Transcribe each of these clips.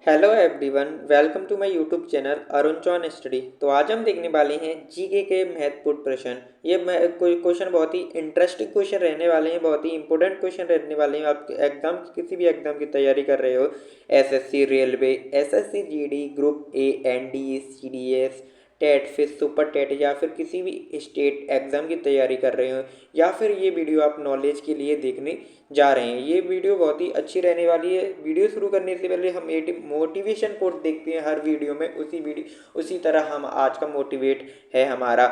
Hello everyone, welcome to my YouTube channel Arun Chauhan study. तो आज हम देखने वाले हैं जीके के महत्वपूर्ण प्रश्न। ये क्वेश्चन बहुत ही इंटरेस्टिंग क्वेश्चन रहने वाले हैं, बहुत ही इंपॉर्टेंट क्वेश्चन रहने वाले हैं। आप एग्जाम किसी भी एग्जाम की तैयारी कर रहे हो, SSC railway, SSC GD, group A, NDA, CDS, TET, फिर सुपर टेट या फिर किसी भी स्टेट एग्जाम की तैयारी कर रहे हो, या फिर ये वीडियो आप नॉलेज के लिए देखने जा रहे हैं। ये वीडियो बहुत ही अच्छी रहने वाली है। वीडियो शुरू करने से पहले हम एक मोटिवेशन कोट देखते हैं हर वीडियो में, उसी तरह हम आज का मोटिवेट है हमारा।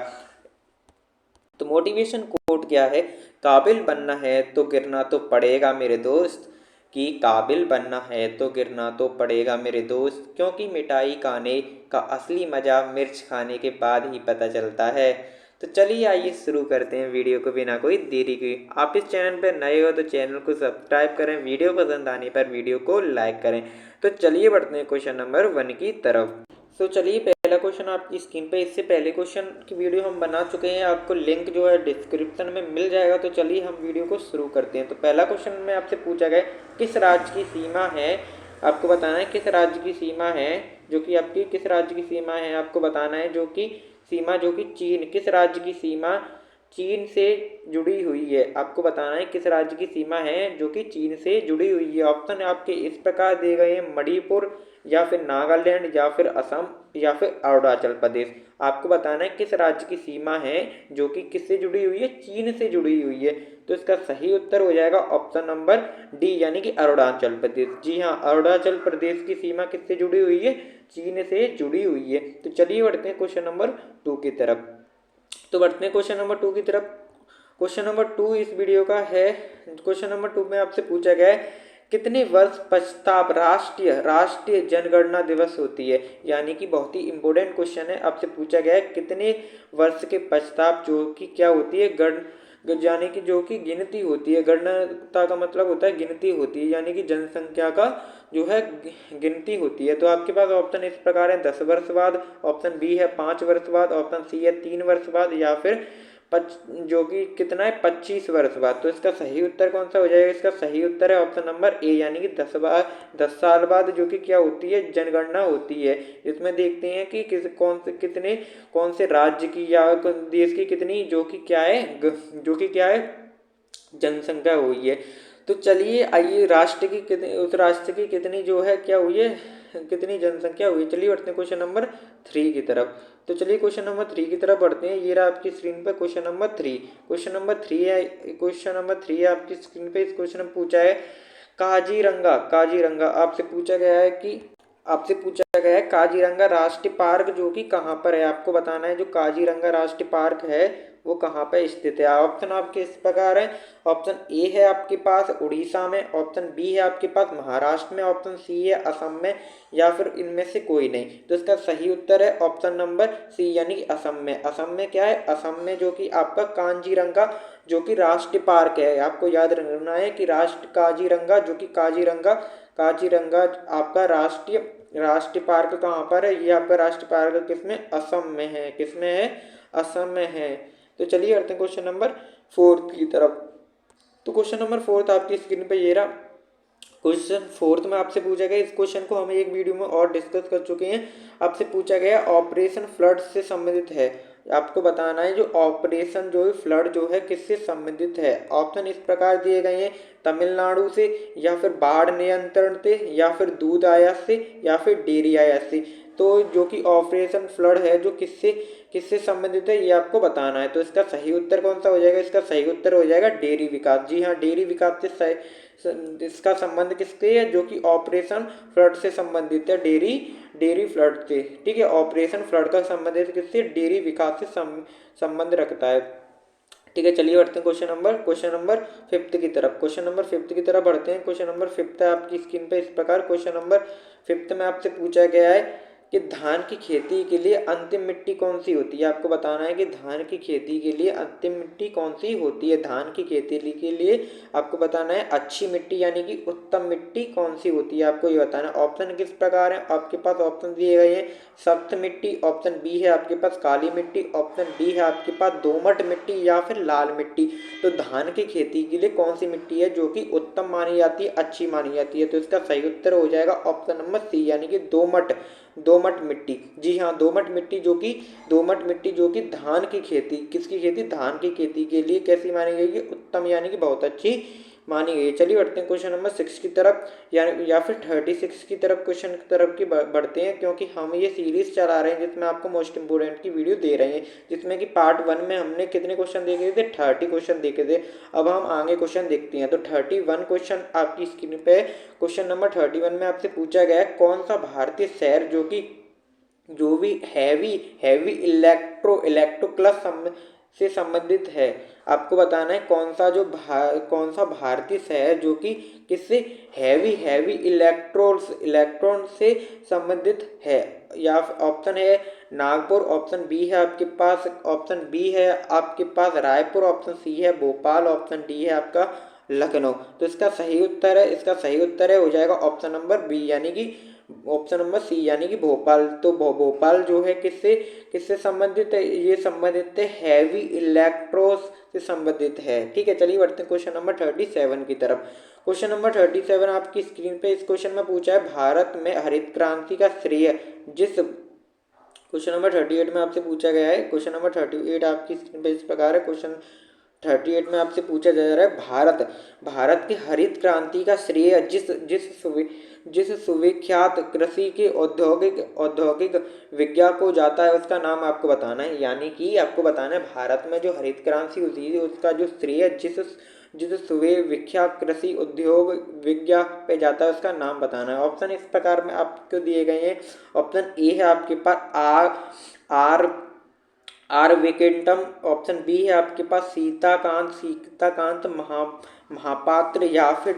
तो मोटिवेशन कोट क्या है? काबिल बनना है तो गिरना तो पड़ेगा मेरे दोस्त, कि काबिल बनना है तो गिरना तो पड़ेगा मेरे दोस्त, क्योंकि मिठाई खाने का असली मज़ा मिर्च खाने के बाद ही पता चलता है। तो चलिए आइए शुरू करते हैं वीडियो को बिना कोई देरी के। आप इस चैनल पर नए हो तो चैनल को सब्सक्राइब करें, वीडियो पसंद आने पर वीडियो को लाइक करें। तो चलिए बढ़ते हैं क्वेश्चन नंबर 1 की तरफ। तो चलिए पहला क्वेश्चन आपकी स्क्रीन पे, इससे पहले क्वेश्चन की वीडियो हम बना चुके हैं, आपको लिंक जो है डिस्क्रिप्शन में मिल जाएगा। तो चलिए हम वीडियो को शुरू करते हैं। तो पहला क्वेश्चन में आपसे पूछा गया किस राज्य की सीमा है, आपको बताना है किस राज्य की सीमा है, जो कि आपकी किस राज्य की सीमा है आपको बताना है, जो कि चीन, किस राज्य की सीमा चीन से जुड़ी हुई है, आपको बताना है किस राज्य की सीमा है जो कि चीन से जुड़ी हुई है। ऑप्शन आपके इस प्रकार दिए गए हैं, मणिपुर या फिर नागालैंड या फिर असम या फिर अरुणाचल प्रदेश। आपको बताना है किस राज्य की सीमा है जो कि किससे जुड़ी हुई है, चीन से जुड़ी हुई है। तो इसका सही उत्तर हो जाएगा ऑप्शन नंबर डी, यानी कि अरुणाचल प्रदेश। जी हाँ, अरुणाचल प्रदेश की सीमा किससे जुड़ी हुई है, चीन से जुड़ी हुई है। तो चलिए बढ़ते हैं क्वेश्चन नंबर 2 की तरफ। तो बढ़ते हैं क्वेश्चन नंबर 2 की तरफ। क्वेश्चन नंबर 2 इस वीडियो का है। क्वेश्चन नंबर 2 में आपसे पूछा गया है कितने वर्ष पश्चात राष्ट्रीय राष्ट्रीय जनगणना दिवस होती है, यानी कि बहुत ही इंपॉर्टेंट क्वेश्चन है। आपसे पूछा गया है कितने वर्ष के पश्चात जो कि क्या होती है, यानी कि जो कि गिनती होती है। गणना का मतलब होता है गिनती होती है, यानी कि जनसंख्या का जो है गिनती होती है। तो आपके पास ऑप्शन इस प्रकार है 10 वर्ष बाद, ऑप्शन बी है 5 वर्ष बाद, ऑप्शन सी है 3 वर्ष बाद, या फिर जो कि कितना है 25 वर्ष बाद। तो इसका सही उत्तर कौन सा हो जाएगा? इसका सही उत्तर है ऑप्शन नंबर ए, यानी कि 10 साल बाद जो कि क्या होती है, जनगणना होती है। इसमें देखते हैं कि कौन से राज्य की या देश की कितनी जो कि क्या है जनसंख्या हुई है। तो चलिए आइए उस राष्ट्र की कितनी जो है क्या हुई है, कितनी जनसंख्या हुई। चलिए बढ़ते हैं क्वेश्चन नंबर 3 की तरफ। तो चलिए क्वेश्चन नंबर 3 की तरफ बढ़ते हैं। ये रहा आपकी स्क्रीन पर क्वेश्चन नंबर 3। क्वेश्चन नंबर 3 है आपकी स्क्रीन पे। इस क्वेश्चन में पूछा है काजीरंगा काजीरंगा आपसे पूछा गया है काजीरंगा राष्ट्रीय पार्क जो कि कहाँ पर है, आपको बताना है जो काजीरंगा राष्ट्रीय पार्क है वो कहाँ पर स्थित है। ऑप्शन आपके इस प्रकार है। ऑप्शन ए है आपके पास उड़ीसा में, ऑप्शन बी है आपके पास महाराष्ट्र में, ऑप्शन सी है असम में, या फिर इनमें से कोई नहीं। तो इसका सही उत्तर है ऑप्शन नंबर सी, यानी कि असम में। असम में क्या है, असम में जो कि आपका काजीरंगा जो कि राष्ट्रीय पार्क है। आपको याद रखना है कि काजीरंगा जो कि काजीरंगा आपका राष्ट्रीय पार्क कहाँ पर है, ये आपका राष्ट्रीय पार्क किसमें, असम में है। किसमें है, असम में है। तो चलिए करते हैं क्वेश्चन नंबर 4 की तरफ। तो क्वेश्चन नंबर 4 आपकी स्क्रीन पे ये रहा। क्वेश्चन 4 में आपसे पूछा गया, इस क्वेश्चन को हम एक वीडियो में और डिस्कस कर चुके हैं। आपसे पूछा गया ऑपरेशन फ्लड से संबंधित है, आपको बताना है जो ऑपरेशन जो है फ्लड जो है किससे संबंधित है। ऑप्शन इस प्रकार दिए गए हैं, तमिलनाडु से, या फिर बाढ़ नियंत्रण से, या फिर दूध आयात से, या फिर डेयरी आयात से। तो जो कि ऑपरेशन फ्लड है जो किससे किससे संबंधित है ये आपको बताना है। तो इसका सही उत्तर कौन सा हो जाएगा? इसका सही उत्तर हो जाएगा डेयरी विकास। जी हाँ, डेयरी विकास से इसका संबंध किससे है, जो कि ऑपरेशन फ्लड से संबंधित है, डेयरी फ्लड से। ठीक है, ऑपरेशन फ्लड का संबंधित किससे, डेयरी विकास से संबंध रखता है। ठीक है, चलिए बढ़ते हैं क्वेश्चन नंबर 5 की तरफ। क्वेश्चन नंबर 5 की तरफ बढ़ते हैं। क्वेश्चन नंबर 5 है आपकी स्क्रीन पे इस प्रकार। क्वेश्चन नंबर 5 में आपसे पूछा गया है कि धान की खेती के लिए अंतिम मिट्टी कौन सी होती है। आपको बताना है कि धान की खेती के लिए अंतिम मिट्टी कौन सी होती है। धान की खेती के लिए आपको बताना है अच्छी मिट्टी यानी कि उत्तम मिट्टी कौन सी होती है, आपको ये बताना है। ऑप्शन किस प्रकार है, आपके पास ऑप्शन दिए गए हैं सख्त मिट्टी, ऑप्शन बी है आपके पास काली मिट्टी, ऑप्शन डी है आपके पास दोमट मिट्टी या फिर लाल मिट्टी। तो धान की खेती के लिए कौन सी मिट्टी है जो कि उत्तम मानी जाती है, अच्छी मानी जाती है। तो इसका सही उत्तर हो जाएगा ऑप्शन नंबर सी यानी कि दोमट दोमट मिट्टी। जी हाँ, दोमट मिट्टी जो कि धान की खेती, किसकी खेती, धान की खेती के लिए कैसी मानी गई है, उत्तम यानी कि बहुत अच्छी मानी गई है। चलिए बढ़ते हैं क्वेश्चन नंबर 6 की तरफ या फिर 36 की तरफ, क्वेश्चन की तरफ की बढ़ते हैं, क्योंकि हम ये सीरीज चला रहे हैं जिसमें आपको मोस्ट इंपोर्टेंट की वीडियो दे रहे हैं, जिसमें कि पार्ट 1 में हमने कितने क्वेश्चन देखे थे, 30 क्वेश्चन देखे थे। अब हम आगे क्वेश्चन देखते हैं। तो 31 क्वेश्चन आपकी स्क्रीन पे। क्वेश्चन नंबर 31 में आपसे पूछा गया है कौन सा भारतीय शहर जो भी हैवी इलेक्ट्रो क्लस से संबंधित है। आपको बताना है कौन सा भारतीय शहर जो कि किससे हैवी इलेक्ट्रॉन से संबंधित है। या ऑप्शन है नागपुर, ऑप्शन बी है आपके पास, ऑप्शन बी है आपके पास रायपुर, ऑप्शन सी है भोपाल, ऑप्शन डी है आपका लखनऊ। तो इसका सही उत्तर है हो जाएगा ऑप्शन नंबर बी यानी कि ऑप्शन नंबर सी यानी कि भोपाल। तो भोपाल जो है किससे संबंधित है, ये संबंधित है हैवी इलेक्ट्रोस से संबंधित है। ठीक है, चलिए बढ़ते हैं क्वेश्चन नंबर 37 की तरफ। क्वेश्चन नंबर 37 आपकी स्क्रीन पे, इस क्वेश्चन में पूछा है भारत में हरित क्रांति का श्रेय जिस क्वेश्चन नंबर 38 में आपसे पूछा गया है। क्वेश्चन नंबर 38 आपकी स्क्रीन पे इस प्रकार है। क्वेश्चन 38 में आपसे पूछा जा रहा है भारत की हरित क्रांति का श्रेय जिस सुविख्यात कृषि के औद्योगिक विज्ञान को जाता है उसका नाम आपको बताना है। यानी कि आपको बताना है भारत में जो हरित क्रांति हुई है उसका जो श्रेय जिस सुविख्यात कृषि उद्योग विज्ञान पे जाता है उसका नाम बताना है। ऑप्शन इस प्रकार में आपको दिए गए हैं। ऑप्शन ए है आपके पास आर आर विकेंटम, ऑप्शन बी है आपके पास सीताकांत महापात्र या फिर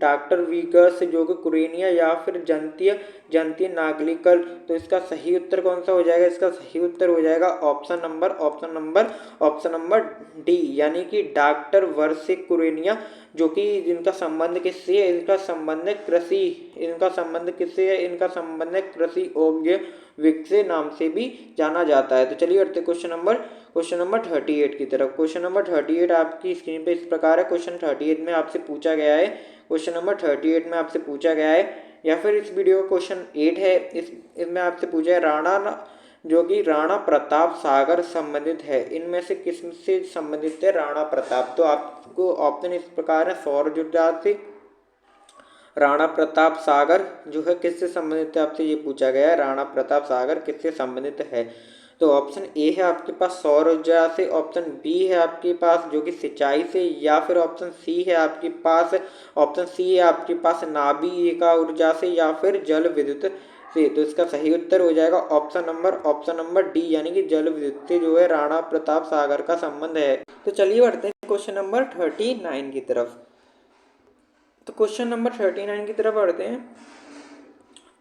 डॉक्टर वीगस जो कि कुरेनिया या फिर जंतीय नागलिकल। तो इसका सही उत्तर कौन सा हो जाएगा, इसका सही उत्तर हो जाएगा ऑप्शन नंबर डी यानी कि डॉक्टर वर्षिक कुरेनिया, जो कि जिनका संबंध किससे है, इनका संबंध कृषि ओग्य विकसे नाम से भी जाना जाता है। तो चलिए बढ़ते क्वेश्चन नंबर 38 की तरफ। क्वेश्चन नंबर 38 आपकी स्क्रीन पे इस प्रकार है। क्वेश्चन 38 में आपसे पूछा गया है, क्वेश्चन नंबर 38 में आपसे पूछा गया है, या फिर इस वीडियो का क्वेश्चन 8 है, इसमें आपसे पूछा है जो कि राणा प्रताप सागर संबंधित है, इनमें से किससे संबंधित है राणा प्रताप। तो आपको ऑप्शन इस प्रकार है, सौर ऊर्जा से राणा प्रताप सागर जो है किससे संबंधित है, आपसे ये पूछा गया है राणा प्रताप सागर किससे संबंधित है। तो ऑप्शन ए है आपके पास सौर ऊर्जा से, ऑप्शन बी है आपके पास जो कि सिंचाई से, या फिर ऑप्शन सी है आपके पास नाभिक ऊर्जा से, या फिर जल विद्युत से। तो इसका सही उत्तर हो जाएगा ऑप्शन नंबर डी यानी कि जल विद्युत से जो है राणा प्रताप सागर का संबंध है। तो चलिए बढ़ते हैं क्वेश्चन नंबर 39 की तरफ। तो क्वेश्चन नंबर 39 की तरफ बढ़ते हैं।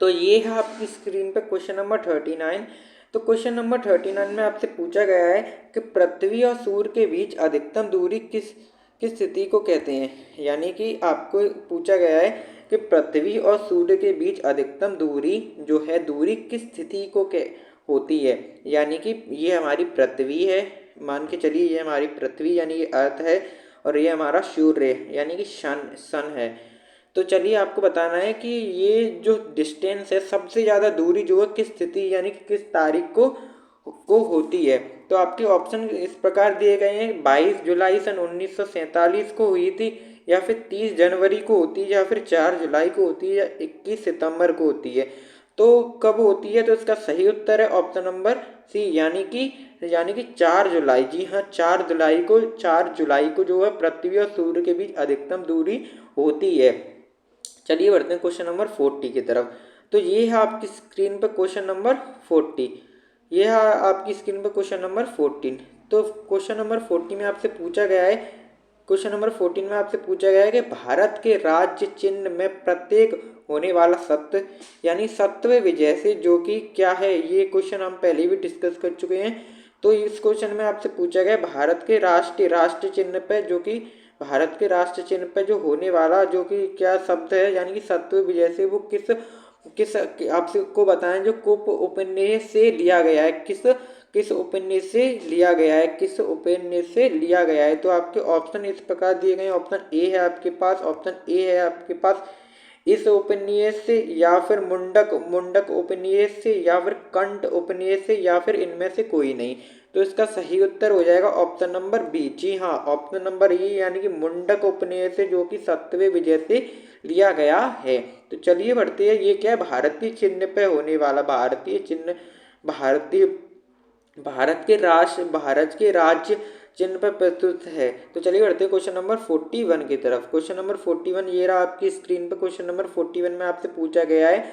तो ये है आपकी स्क्रीन पे क्वेश्चन नंबर 39। तो क्वेश्चन नंबर 39 में आपसे पूछा गया है कि पृथ्वी और सूर्य के बीच अधिकतम दूरी किस स्थिति को कहते हैं। यानी कि आपको पूछा गया है कि पृथ्वी और सूर्य के बीच अधिकतम दूरी जो है, दूरी किस स्थिति को होती है। यानी कि ये हमारी पृथ्वी है, मान के चलिए ये हमारी पृथ्वी यानी ये अर्थ है, और ये हमारा सूर्य यानी कि सन है। तो चलिए आपको बताना है कि ये जो डिस्टेंस है, सबसे ज़्यादा दूरी जो है किस स्थिति यानी कि किस तारीख को होती है। तो आपके ऑप्शन इस प्रकार दिए गए हैं, 22 जुलाई सन 1947 को हुई थी, या फिर 30 जनवरी को होती है, या फिर 4 जुलाई को होती है, या 21 सितंबर को होती है। तो कब होती है, तो इसका सही उत्तर है ऑप्शन नंबर सी यानी कि 4 जुलाई। जी हाँ, 4 जुलाई को जो है पृथ्वी और सूर्य के बीच अधिकतम दूरी होती है। चलिए बढ़ते हैं क्वेश्चन नंबर 40 की तरफ। तो ये है आपकी स्क्रीन पर क्वेश्चन नंबर 40। ये है आपकी स्क्रीन पर क्वेश्चन नंबर 14। तो क्वेश्चन नंबर 40 में आपसे पूछा गया है क्वेश्चन नंबर 14 में आपसे पूछा गया है कि भारत के राज्य चिन्ह में प्रत्येक होने वाला सत्व यानी सत्व विजय से जो कि क्या है, ये क्वेश्चन हम पहले भी डिस्कस कर चुके हैं। तो इस क्वेश्चन में आपसे पूछा गया भारत के राष्ट्र चिन्ह पे जो कि भारत के राष्ट्र चिन्ह पे जो होने वाला जो कि क्या शब्द है यानी कि सत्व विजय से वो किस किस आपसे को बताएं जो कुप उपन्यास से लिया गया है, किस किस उपन्यास से लिया गया है, किस उपन्यास से लिया गया है। तो आपके ऑप्शन इस प्रकार दिए गए हैं। ऑप्शन ए है आपके पास, ऑप्शन ए है आपके पास इस उपन्यास से, या फिर मुंडक उपन्यास से, या फिर कंठ उपन्यास से, या फिर इनमें से कोई नहीं। तो इसका सही उत्तर हो जाएगा ऑप्शन नंबर बी। जी हाँ, ऑप्शन नंबर ए यानी कि मुंडक उपन्यास से जो कि सत्व विजय से लिया गया है। तो चलिए बढ़ते हैं, ये क्या है, भारतीय चिन्ह पे होने वाला भारतीय चिन्ह, भारतीय भारत के राज्य चिन्ह पर प्रस्तुत है। तो चलिए बढ़ते हैं क्वेश्चन नंबर 41 की तरफ। क्वेश्चन नंबर 41 ये रहा आपकी स्क्रीन पर। क्वेश्चन नंबर 41 में आपसे पूछा गया है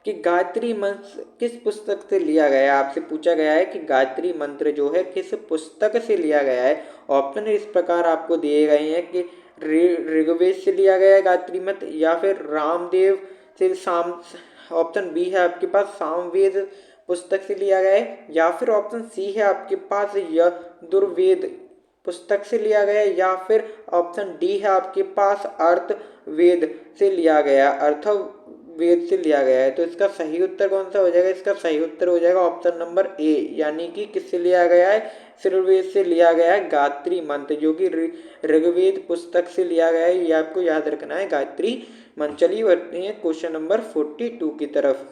कि गायत्री मंत्र किस पुस्तक से लिया गया है। आपसे पूछा गया है कि गायत्री मंत्र जो है किस पुस्तक से लिया गया है। ऑप्शन इस प्रकार आपको दिए गए हैं कि ऋग्वेद से लिया गया है गायत्री मंत्र, या फिर रामदेव से साम ऑप्शन बी है आपके पास सामवेद पुस्तक से लिया गया है, या फिर ऑप्शन सी है आपके पास यजुर्वेद पुस्तक से लिया गया है, या फिर ऑप्शन डी है आपके पास अर्थवेद से लिया गया, अर्थवेद से लिया गया है। तो इसका सही उत्तर कौन सा हो जाएगा? इसका सही उत्तर हो जाएगा ऑप्शन नंबर ए, यानी कि किससे लिया गया है? ऋग्वेद से लिया गया है गायत्री मंत्र, जो कि ऋग्वेद पुस्तक से लिया गया है। ये आपको याद रखना है, गायत्री मंत्र। चलिए बढ़ते हैं क्वेश्चन नंबर 42 की तरफ।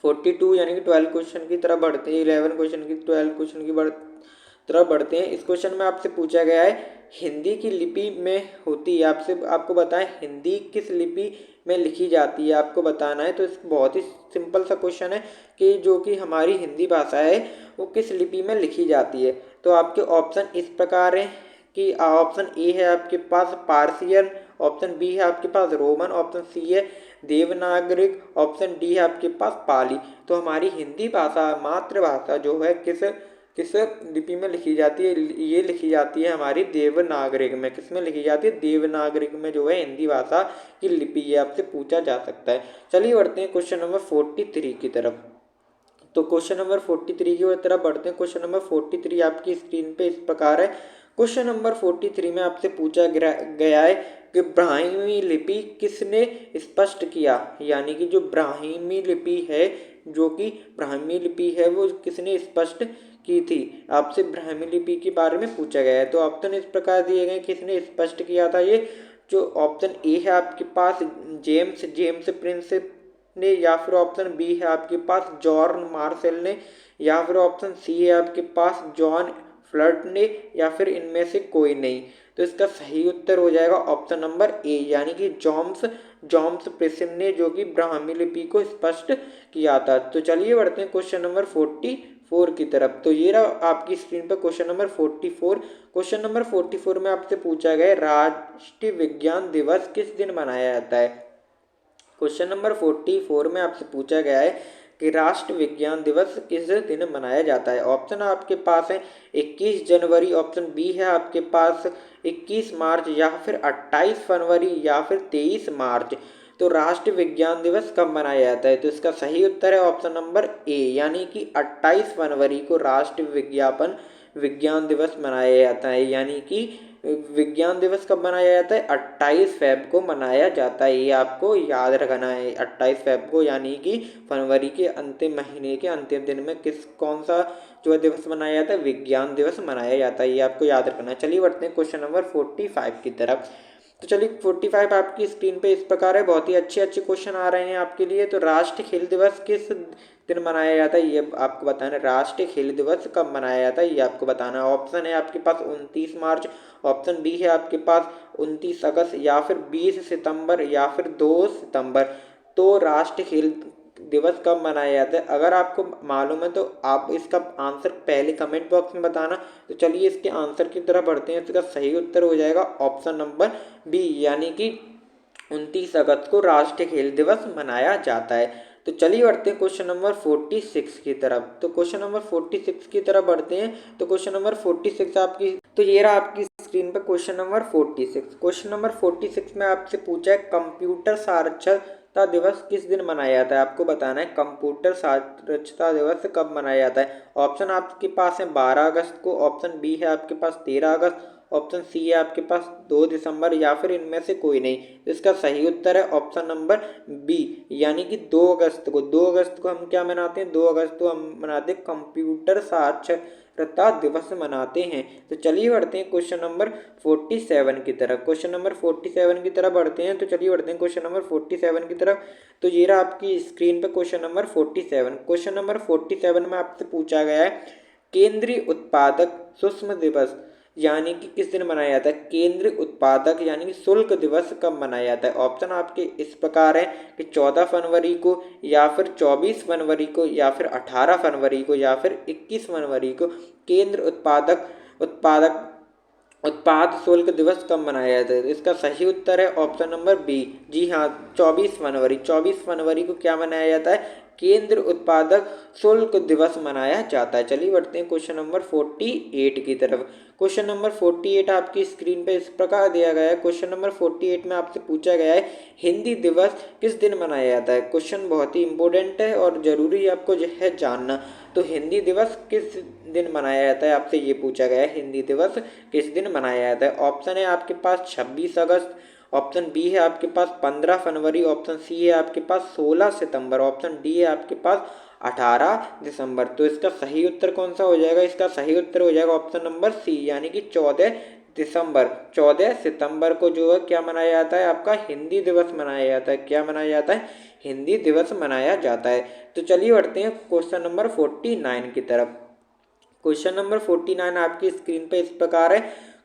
42 यानी कि 12 क्वेश्चन की तरफ बढ़ते हैं, 11 क्वेश्चन की 12 क्वेश्चन की तरफ बढ़ते हैं। इस क्वेश्चन में आपसे पूछा गया है हिंदी की लिपि में होती है, आपको बताएं हिंदी किस लिपि में लिखी जाती है, आपको बताना है। तो इस बहुत ही सिंपल सा क्वेश्चन है कि जो कि हमारी हिंदी भाषा है वो किस लिपि में लिखी जाती है। तो आपके ऑप्शन इस प्रकार हैं कि ऑप्शन ए है आपके पास पार्सियन, ऑप्शन बी है आपके पास रोमन, ऑप्शन सी है देवनागरिक, ऑप्शन डी है आपके पास पाली। तो हमारी हिंदी भाषा मातृभाषा जो है किस किस लिपि में लिखी जाती है? ये लिखी जाती है हमारी देवनागरिक में। किस में लिखी जाती है? देवनागरिक में जो है हिंदी भाषा की लिपि, ये आपसे पूछा जा सकता है। चलिए बढ़ते हैं क्वेश्चन नंबर 43 की तरफ। तो क्वेश्चन नंबर 43 की तरफ बढ़ते हैं। क्वेश्चन नंबर 43 आपकी स्क्रीन पे इस प्रकार है। क्वेश्चन नंबर 43 में आपसे पूछा गया है कि ब्राह्मी लिपि किसने स्पष्ट किया, यानी कि जो ब्राह्मी लिपि है, जो कि ब्राह्मी लिपि है वो किसने स्पष्ट की थी। आपसे ब्राह्मी लिपि के बारे में पूछा गया है। तो ऑप्शन इस प्रकार दिए गए किसने स्पष्ट किया था। ये जो ऑप्शन ए है आपके पास जेम्स प्रिंस ने, या फिर ऑप्शन बी है आपके पास जॉन मार्शल ने, या फिर ऑप्शन सी है आपके पास जॉन फ्लड ने, या फिर इनमें से कोई नहीं। तो इसका सही उत्तर हो जाएगा ऑप्शन नंबर ए, यानी कि जॉम्स प्रिसिम ने, जो कि ब्राह्मी लिपि को स्पष्ट किया था। तो चलिए बढ़ते हैं क्वेश्चन नंबर 44 की तरफ। तो ये रहा आपकी स्क्रीन पर क्वेश्चन नंबर 44। क्वेश्चन नंबर 44 में आपसे पूछा गया राष्ट्रीय विज्ञान दिवस किस दिन मनाया जाता है। क्वेश्चन नंबर 44 में आपसे पूछा गया है कि राष्ट्रीय विज्ञान दिवस किस दिन मनाया जाता है। ऑप्शन आपके पास है 21 जनवरी, ऑप्शन बी है आपके पास 21 मार्च, या फिर 28 फरवरी, या फिर 23 मार्च। तो राष्ट्रीय विज्ञान दिवस कब मनाया जाता है? तो इसका सही उत्तर है ऑप्शन नंबर ए, यानी कि 28 फरवरी को राष्ट्रीय विज्ञान दिवस मनाया जाता है। यानी कि विज्ञान दिवस कब मनाया जाता है? 28 फेब को मनाया जाता है। ये आपको याद रखना है, 28 फेब को, यानी कि फरवरी के अंतिम महीने के अंतिम दिन में कौन सा जो दिवस मनाया जाता है? विज्ञान दिवस मनाया जाता है। ये आपको याद रखना है। चलिए बढ़ते हैं क्वेश्चन नंबर 45 की तरफ। तो चलिए 45 आपकी स्क्रीन पे इस प्रकार है। बहुत ही अच्छे क्वेश्चन आ रहे हैं आपके लिए। तो राष्ट्रीय खेल दिवस किस दिन मनाया जाता है, ये आपको बताना है। राष्ट्रीय खेल दिवस कब मनाया जाता है, ये आपको बताना है। ऑप्शन है आपके पास 29 मार्च, ऑप्शन बी है आपके पास 29 अगस्त, या फिर 20 सितंबर, या फिर 2 सितंबर। तो राष्ट्रीय खेल दिवस कब मनाया जाता है, अगर आपको मालूम है तो आप इसका आंसर पहले कमेंट बॉक्स में बताना। तो चलिए इसके आंसर की तरफ बढ़ते हैं। इसका सही उत्तर हो जाएगा ऑप्शन नंबर बी, यानी कि 29 अगस्त को राष्ट्रीय खेल दिवस मनाया जाता है। तो चलिए बढ़ते हैं क्वेश्चन नंबर 46 की तरफ। तो क्वेश्चन नंबर 46 की तरफ बढ़ते हैं। तो क्वेश्चन नंबर 46 आपकी तो ये रहा आपकी स्क्रीन पर क्वेश्चन नंबर 46। क्वेश्चन नंबर 46 में आपसे पूछा है कंप्यूटर साक्षरता दिवस किस दिन मनाया जाता है। आपको बताना है कंप्यूटर साक्षरता दिवस कब मनाया जाता है। ऑप्शन आपके पास है 12 अगस्त को, ऑप्शन बी है आपके पास 13 अगस्त, ऑप्शन सी है आपके पास 2 दिसंबर या फिर इनमें से कोई नहीं। तो इसका सही उत्तर है ऑप्शन नंबर बी, यानी कि 2 अगस्त को। 2 अगस्त को हम क्या मनाते हैं, 2 अगस्त को हम मनाते हैं कंप्यूटर साक्षरता दिवस मनाते हैं। तो चलिए बढ़ते हैं क्वेश्चन नंबर 47 की तरफ। क्वेश्चन नंबर 47 की तरफ बढ़ते हैं। तो चलिए बढ़ते हैं क्वेश्चन नंबर 47 की तरफ। तो ये रहा आपकी स्क्रीन पे क्वेश्चन नंबर 47। क्वेश्चन नंबर 47 में आपसे पूछा गया है केंद्रीय उत्पादक सूक्ष्म दिवस यानी कि किस दिन मनाया जाता है। केंद्रीय उत्पादक यानी कि शुल्क दिवस कब मनाया जाता है। ऑप्शन आपके इस प्रकार है कि 14 फरवरी को, या फिर 24 फरवरी को, या फिर 18 फरवरी को, या फिर 21 फरवरी को। केंद्र उत्पादक उत्पाद शुल्क दिवस कब मनाया जाता है। इसका सही उत्तर है ऑप्शन नंबर बी, जी हाँ 24 फरवरी। 24 फरवरी को क्या मनाया जाता है, केंद्र उत्पादक शुल्क दिवस मनाया जाता है। चलिए बढ़ते हैं क्वेश्चन नंबर 48 की तरफ। क्वेश्चन नंबर 48 आपकी स्क्रीन पे इस प्रकार दिया गया है। क्वेश्चन नंबर 48 में आपसे पूछा गया है हिंदी दिवस किस दिन मनाया जाता है। क्वेश्चन बहुत ही इंपॉर्टेंट है और जरूरी है आपको जो है जानना। तो हिंदी दिवस किस दिन मनाया जाता है, आपसे ये पूछा गया है हिंदी दिवस किस दिन मनाया जाता है। ऑप्शन है आपके पास 26 अगस्त, ऑप्शन बी है आपके पास 15 फरवरी, ऑप्शन सी है आपके पास 16 सितंबर, ऑप्शन डी है आपके पास 18 दिसंबर। तो इसका सही उत्तर कौन सा हो जाएगा, इसका सही उत्तर हो जाएगा ऑप्शन नंबर सी, यानी कि 14 दिसंबर। 14 सितंबर को जो है क्या मनाया जाता है, आपका हिंदी दिवस मनाया जाता है। क्या मनाया जाता है, हिंदी दिवस मनाया जाता है। तो चलिए बढ़ते हैं क्वेश्चन नंबर 49 की तरफ। क्वेश्चन नंबर 49 आपकी स्क्रीन पे इस प्रकार है।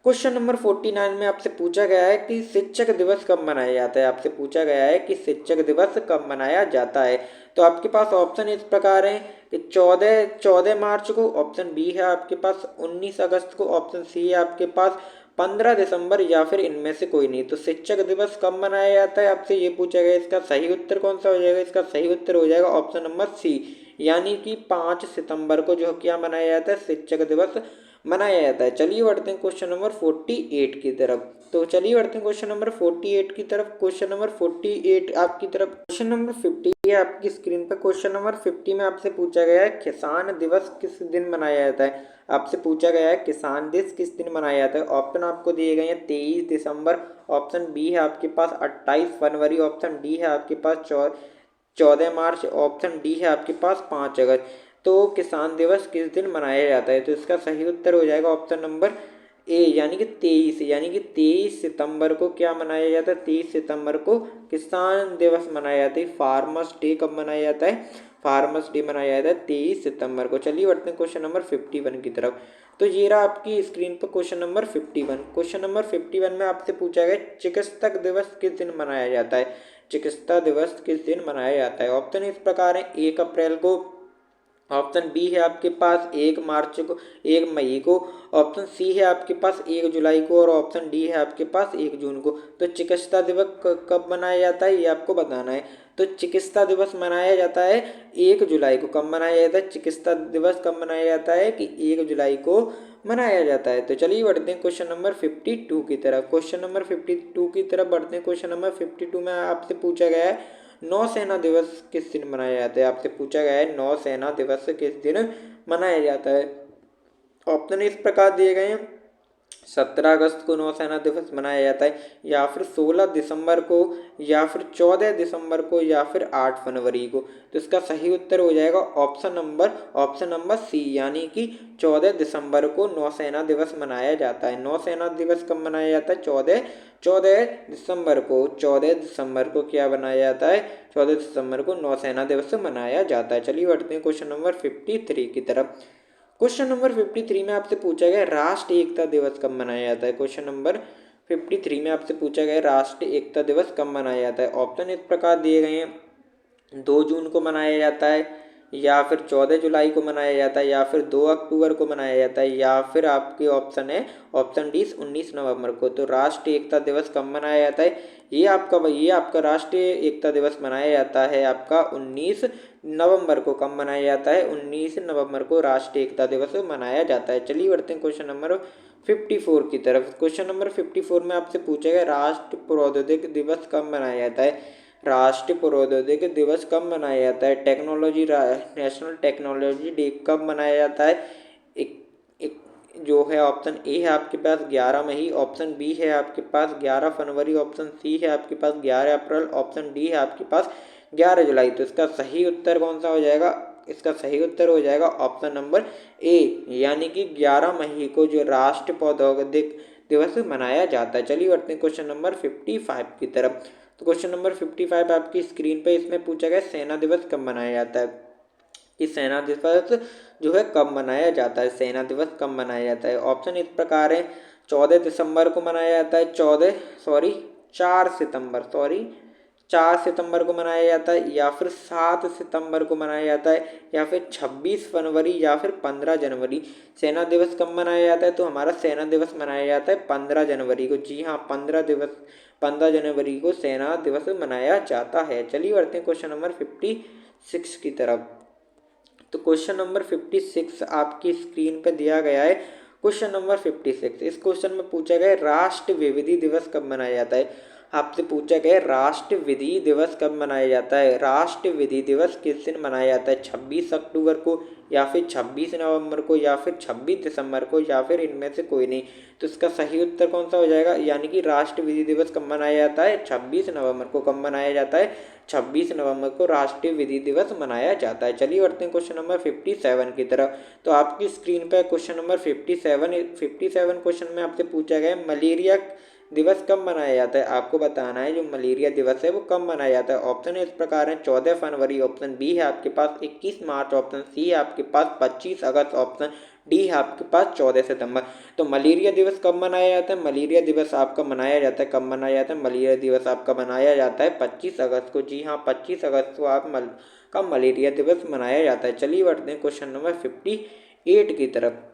क्वेश्चन नंबर 49 में आपसे पूछा गया है कि शिक्षक दिवस कब मनाया जाता है। आपसे पूछा गया है कि शिक्षक दिवस कब मनाया जाता है। तो आपके पास ऑप्शन इस प्रकार है कि 14 मार्च को, ऑप्शन बी है आपके पास 19 अगस्त को, ऑप्शन सी है आपके पास 15 दिसंबर, या फिर इनमें से कोई नहीं। तो शिक्षक दिवस कब मनाया जाता है, आपसे ये पूछा गया। इसका सही उत्तर कौन सा हो जाएगा, इसका सही उत्तर हो जाएगा ऑप्शन नंबर सी, यानी कि 5 सितंबर को जो क्या मनाया जाता है, शिक्षक दिवस मनाया जाता है। चलिए बढ़ते हैं क्वेश्चन नंबर 48 की तरफ। तो चलिए बढ़ते हैं क्वेश्चन नंबर 48 की तरफ। क्वेश्चन नंबर 48 आपकी तरफ। क्वेश्चन नंबर 50 है आपकी स्क्रीन पर। क्वेश्चन नंबर 50 में आपसे पूछा गया है किसान दिवस किस दिन मनाया जाता है। आपसे पूछा गया है किसान दिवस किस दिन मनाया जाता है। ऑप्शन आपको दिए गए हैं 23 दिसंबर, ऑप्शन बी है आपके पास 28 फरवरी, ऑप्शन डी है आपके पास 14 मार्च, ऑप्शन डी है आपके पास 5 अगस्त। तो किसान दिवस किस दिन मनाया जाता है। तो इसका सही उत्तर हो जाएगा ऑप्शन नंबर ए, यानी कि 23, यानी कि 23 सितंबर को क्या मनाया जाता है, 23 सितंबर को किसान दिवस मनाया जाता है। फार्मर्स डे कब मनाया जाता है, फार्मर्स डे मनाया जाता है 23 सितंबर को। चलिए बढ़ते हैं क्वेश्चन नंबर 51 की तरफ। तो ये रहा आपकी स्क्रीन पर क्वेश्चन नंबर 51। क्वेश्चन नंबर 51 में आपसे पूछा गया चिकित्सक दिवस किस दिन मनाया जाता है। चिकित्सा दिवस किस दिन मनाया जाता है। ऑप्शन इस प्रकार है 1 अप्रैल को, ऑप्शन बी है आपके पास 1 मार्च को, 1 मई को, ऑप्शन सी है आपके पास 1 जुलाई को, और ऑप्शन डी है आपके पास 1 जून को। तो चिकित्सा दिवस कब मनाया जाता है, ये आपको बताना है। तो चिकित्सा दिवस मनाया जाता है 1 जुलाई को। कब मनाया जाता है, चिकित्सा दिवस कब मनाया जाता है, कि 1 जुलाई को मनाया जाता है। तो चलिए बढ़ते हैं क्वेश्चन नंबर 52 की तरफ। क्वेश्चन नंबर 52 की तरफ बढ़ते हैं। क्वेश्चन नंबर 52 में आपसे पूछा गया है नौसेना दिवस किस दिन मनाया जाता है। आपसे पूछा गया है नौसेना दिवस किस दिन मनाया जाता है। ऑप्शन इस प्रकार दिए गए हैं 17 अगस्त को नौसेना दिवस मनाया जाता है, या फिर 16 दिसंबर को, या फिर 14 दिसंबर को, या फिर 8 फरवरी को। तो इसका सही उत्तर हो जाएगा ऑप्शन नंबर सी, यानी कि 14 दिसंबर को नौसेना दिवस मनाया जाता है। नौसेना दिवस कब मनाया जाता है, 14 दिसंबर को। 14 दिसंबर को क्या बनाया जाता है, 14 दिसंबर को नौसेना दिवस मनाया जाता है। चलिए बढ़ते हैं क्वेश्चन नंबर 53 की तरफ। क्वेश्चन नंबर 53 में आपसे पूछा गया राष्ट्रीय एकता दिवस कब मनाया जाता है। क्वेश्चन नंबर 53 में आपसे पूछा गया राष्ट्रीय एकता दिवस कब मनाया जाता है। ऑप्शन इस प्रकार दिए गए हैं 2 जून को मनाया जाता है, या फिर 14 जुलाई को मनाया जाता है, या फिर 2 अक्टूबर को मनाया जाता है, या फिर आपके ऑप्शन है ऑप्शन डी 19 नवंबर को। तो राष्ट्रीय एकता दिवस कब मनाया जाता है, ये आपका राष्ट्रीय एकता दिवस मनाया जाता है आपका 19 नवंबर को। कब मनाया जाता है, 19 नवंबर को राष्ट्रीय एकता दिवस मनाया जाता है। चलिए बढ़ते हैं क्वेश्चन नंबर 54 की तरफ। क्वेश्चन नंबर 54 में आपसे पूछा गया राष्ट्रीय प्रौद्योगिकी दिवस कब मनाया जाता है। राष्ट्रीय प्रौद्योगिकी दिवस कब मनाया जाता है। नेशनल टेक्नोलॉजी डे कब मनाया जाता है। एक एक जो है ऑप्शन ए है आपके पास 11 मई, ऑप्शन बी है आपके पास 11 फरवरी, ऑप्शन सी है आपके पास 11 अप्रैल, ऑप्शन डी है आपके पास 11 जुलाई। तो इसका सही उत्तर कौन सा हो जाएगा। इसका सही उत्तर हो जाएगा ऑप्शन नंबर ए, यानी कि 11 मई को जो राष्ट्रीय प्रौद्योगिक दिवस मनाया जाता है। चलिए बढ़ते हैं क्वेश्चन नंबर 55 की तरफ। तो क्वेश्चन नंबर 55 आपकी स्क्रीन पे इसमें पूछा गया सेना दिवस कब मनाया जाता है। कि सेना दिवस जो है कब मनाया जाता है। सेना दिवस कब मनाया जाता है। ऑप्शन इस प्रकार है 14 दिसंबर को मनाया जाता है, 4 सितंबर को मनाया जाता है, या फिर 7 सितंबर को मनाया जाता है, या फिर 26 फरवरी, या फिर 15 जनवरी। सेना दिवस कब मनाया जाता है। तो हमारा सेना दिवस मनाया जाता है 15 जनवरी को। जी हाँ, 15 जनवरी को सेना दिवस मनाया जाता है। चलिए बढ़ते हैं क्वेश्चन नंबर 56 की तरफ। तो क्वेश्चन नंबर 56 आपकी स्क्रीन पर दिया गया है। क्वेश्चन नंबर 56, इस क्वेश्चन में पूछा गया राष्ट्र विधि दिवस कब मनाया जाता है। आपसे पूछा गया राष्ट्र विधि दिवस कब मनाया जाता है। राष्ट्र विधि दिवस किस दिन मनाया जाता है। 26 अक्टूबर को, या फिर 26 नवंबर को, या फिर 26 दिसंबर को, या फिर इनमें से कोई नहीं। तो इसका सही उत्तर कौन सा हो जाएगा। यानी कि राष्ट्र विधि दिवस कब मनाया जाता है। 26 नवंबर को। कब मनाया जाता है। 26 नवंबर को राष्ट्रीय विधि दिवस मनाया जाता है। चलिए बढ़ते हैं क्वेश्चन नंबर 57 की तरफ। तो आपकी स्क्रीन पर क्वेश्चन नंबर 57 क्वेश्चन में आपसे पूछा गया मलेरिया दिवस कब मनाया जाता है। आपको बताना है जो मलेरिया दिवस है वो कब मनाया जाता है। ऑप्शन इस प्रकार है 14 फरवरी, ऑप्शन बी है आपके पास 21 मार्च, ऑप्शन सी है आपके पास 25 अगस्त, ऑप्शन डी है आपके पास 14 सितंबर। तो मलेरिया दिवस कब मनाया जाता है। मलेरिया दिवस आपका मनाया जाता है, कब मनाया जाता है। मलेरिया दिवस आपका मनाया जाता है 25 अगस्त को। जी हाँ, 25 अगस्त को का मलेरिया दिवस मनाया जाता है। चलिए बढ़ते हैं क्वेश्चन नंबर 58 की तरफ।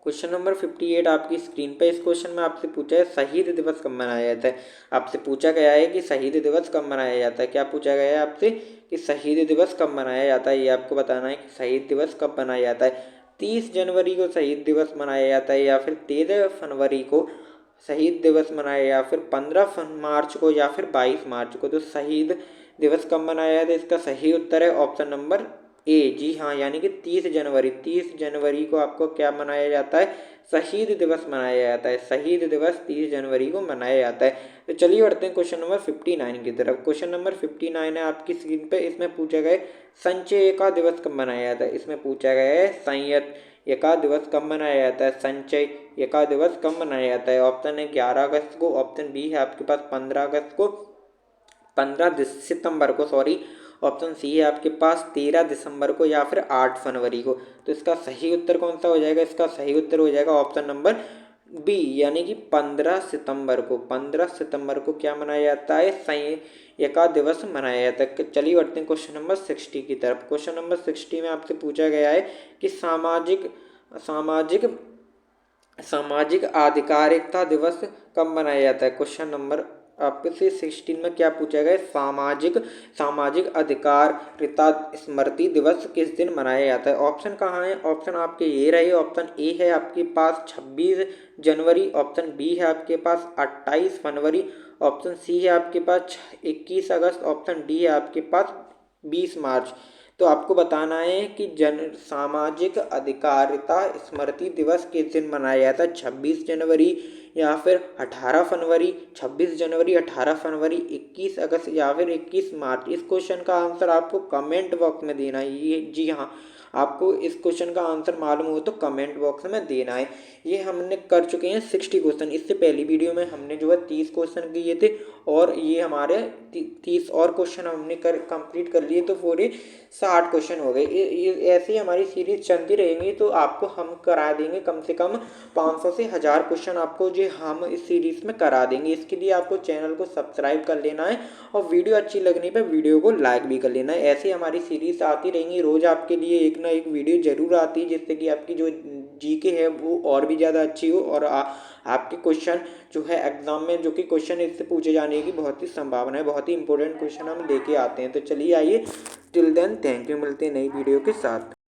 क्वेश्चन नंबर 58 आपकी स्क्रीन पर। इस क्वेश्चन में आपसे पूछा है शहीद दिवस कब मनाया जाता है। आपसे पूछा गया है कि शहीद दिवस कब मनाया जाता है। क्या पूछा गया है आपसे कि शहीद दिवस कब मनाया जाता है। ये आपको बताना है कि शहीद दिवस कब मनाया जाता है। 30 जनवरी को शहीद दिवस मनाया जाता है, या फिर 13 फरवरी को शहीद दिवस मनाया, या फिर 15 मार्च को, या फिर 22 मार्च को। तो शहीद दिवस कब मनाया जाता है। इसका सही उत्तर है ऑप्शन नंबर ए। जी हाँ, यानी कि 30 जनवरी को आपको क्या मनाया जाता है। शहीद दिवस मनाया जाता है। शहीद दिवस 30 जनवरी को मनाया जाता है। तो चलिए बढ़ते हैं क्वेश्चन नंबर 59 की तरफ। क्वेश्चन नंबर 59 है आपकी स्क्रीन पे। इसमें पूछा गया संचयिका दिवस कब मनाया जाता है। इसमें पूछा गया है संचयिका दिवस कब मनाया जाता है। संचयिका दिवस कब मनाया जाता है। ऑप्शन है 11 अगस्त को, ऑप्शन बी है आपके पास 15 अगस्त को, 15 सितंबर को, सॉरी, ऑप्शन सी है आपके पास 13 दिसंबर को, या फिर 8 फरवरी को। तो इसका सही उत्तर कौन सा हो जाएगा। इसका सही उत्तर हो जाएगा ऑप्शन नंबर बी, यानी कि 15 सितंबर को। 15 सितंबर को क्या मनाया जाता है। संचयिका दिवस मनाया जाता है। चलिए बढ़ते हैं क्वेश्चन नंबर 60 की तरफ। क्वेश्चन नंबर 60 में आपसे पूछा गया है कि सामाजिक सामाजिक सामाजिक आधिकारिकता दिवस कब मनाया जाता है। क्वेश्चन नंबर आपसे 16 में क्या पूछा गया है सामाजिक अधिकारिता स्मृति दिवस किस दिन मनाया जाता है। ऑप्शन कहाँ है। ऑप्शन आपके ये रहे। ऑप्शन ए है आपके पास 26 जनवरी, ऑप्शन बी है आपके पास 28 फरवरी, ऑप्शन सी है आपके पास 21 अगस्त, ऑप्शन डी है आपके पास 20 मार्च। तो आपको बताना है कि सामाजिक अधिकारिता स्मृति दिवस किस दिन मनाया जाता है। 26 जनवरी, या फिर 18 फरवरी, 26 जनवरी, 18 फरवरी, 21 अगस्त, या फिर 21 मार्च। इस क्वेश्चन का आंसर आपको कमेंट बॉक्स में देना है। ये जी हाँ, आपको इस क्वेश्चन का आंसर मालूम हो तो कमेंट बॉक्स में देना है। ये हमने कर चुके हैं 60 क्वेश्चन। इससे पहली वीडियो में हमने जो है 30 क्वेश्चन किए थे, और ये हमारे 30 और क्वेश्चन हमने कंप्लीट कर लिए, तो पूरे 60 क्वेश्चन हो गए। ये ऐसे ही हमारी सीरीज चलती रहेंगी, तो आपको हम करा देंगे कम से कम 500 से 1000 क्वेश्चन आपको जो हम इस सीरीज में करा देंगे। इसके लिए आपको चैनल को सब्सक्राइब कर लेना है, और वीडियो अच्छी लगने पर वीडियो को लाइक भी कर लेना है। ऐसे हमारी सीरीज आती रहेंगी, रोज़ आपके लिए एक ना एक वीडियो जरूर आती है, जिससे कि आपकी जो जीके है वो और भी ज़्यादा अच्छी हो, और आपके क्वेश्चन जो है एग्जाम में जो कि क्वेश्चन इससे पूछे जाने की बहुत ही संभावना है। बहुत ही इंपॉर्टेंट क्वेश्चन हम लेके आते हैं। तो चलिए आइए, टिल देन थैंक यू, मिलते हैं नई वीडियो के साथ।